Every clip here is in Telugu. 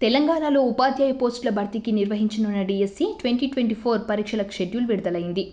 తెలంగాణలో ఉపాధ్యాయ పోస్టుల భర్తీకి నిర్వహించనున్న డిఎస్సి 2024 పరీక్షల షెడ్యూల్ విడుదలైంది.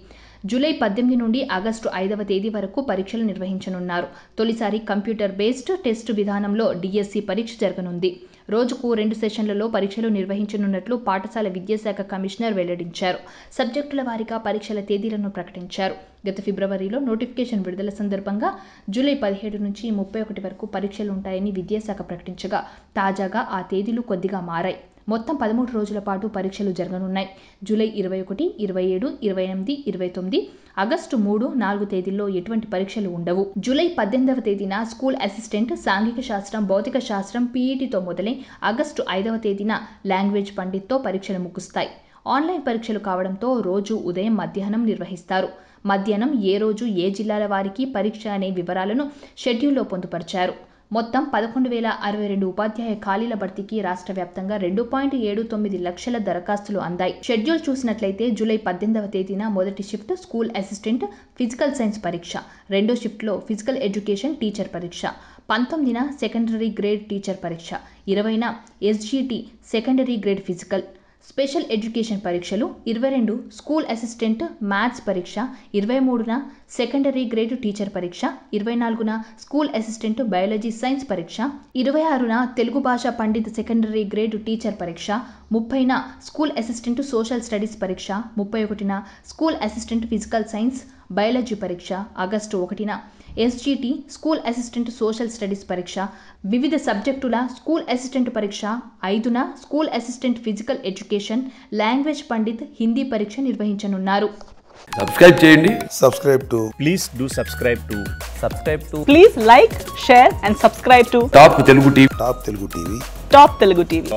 జూలై 18 నుండి ఆగస్టు 5వ తేదీ వరకు పరీక్షలు నిర్వహించనున్నారు. తొలిసారి కంప్యూటర్ బేస్డ్ టెస్ట్ విధానంలో డిఎస్సి పరీక్ష జరగనుంది. రోజుకు 2 సెషన్లలో పరీక్షలు నిర్వహించనున్నట్లు పాఠశాల విద్యాశాఖ కమిషనర్ వెల్లడించారు. సబ్జెక్టుల వారీగా పరీక్షల తేదీలను ప్రకటించారు. గత ఫిబ్రవరిలో నోటిఫికేషన్ విడుదల సందర్భంగా జూలై 17 నుంచి 31 వరకు పరీక్షలు ఉంటాయని విద్యాశాఖ ప్రకటించగా తాజాగా ఆ తేదీలు కొద్దిగా మారాయి. మొత్తం 13 రోజుల పాటు పరీక్షలు జరగనున్నాయి. జూలై 21, 27, 28, 29, ఆగస్టు 3, 4 తేదీల్లో ఎటువంటి పరీక్షలు ఉండవు. జూలై 18వ తేదీన స్కూల్ అసిస్టెంట్, సాంఘిక శాస్త్రం, భౌతిక శాస్త్రం పీఈటీతో మొదలై ఆగస్టు 5వ తేదీన లాంగ్వేజ్ పండిట్తో పరీక్షలు ముగుస్తాయి. ఆన్లైన్ పరీక్షలు కావడంతో రోజు ఉదయం, మధ్యాహ్నం నిర్వహిస్తారు. మధ్యాహ్నం ఏ రోజు ఏ జిల్లాల వారికి పరీక్ష అనే వివరాలను షెడ్యూల్లో పొందుపరిచారు. మొత్తం 11,062 ఉపాధ్యాయ ఖాళీల భర్తీకి రాష్ట్ర వ్యాప్తంగా 2.79 లక్షల దరఖాస్తులు అందాయి. షెడ్యూల్ చూసినట్లయితే జూలై 18వ తేదీన మొదటి shift school assistant physical science పరీక్ష, రెండో షిఫ్ట్లో ఫిజికల్ ఎడ్యుకేషన్ టీచర్ పరీక్ష, 19న సెకండరీ గ్రేడ్ టీచర్ పరీక్ష, 20న SGT secondary grade physical special education పరీక్షలు, 22 స్కూల్ అసిస్టెంట్ మ్యాథ్స్ పరీక్ష, 23న సెకండరీ గ్రేడ్ టీచర్ పరీక్ష, 24న స్కూల్ అసిస్టెంట్ బయాలజీ సైన్స్ పరీక్ష, 26న తెలుగు భాష పండిత్ సెకండరీ గ్రేడ్ టీచర్ పరీక్ష, 30న స్కూల్ అసిస్టెంట్ సోషల్ స్టడీస్ పరీక్ష, 31న school assistant physical science biology పరీక్ష, ఆగస్టు 1న SGT school assistant social studies పరీక్ష, వివిధ సబ్జెక్టుల స్కూల్ అసిస్టెంట్ పరీక్ష, 5న school assistant physical education language pandit Hindi పరీక్ష నిర్వహించనున్నారు. సబ్స్క్రైబ్ చేయండి. Please like, share and subscribe to top Telugu TV. Top Telugu TV.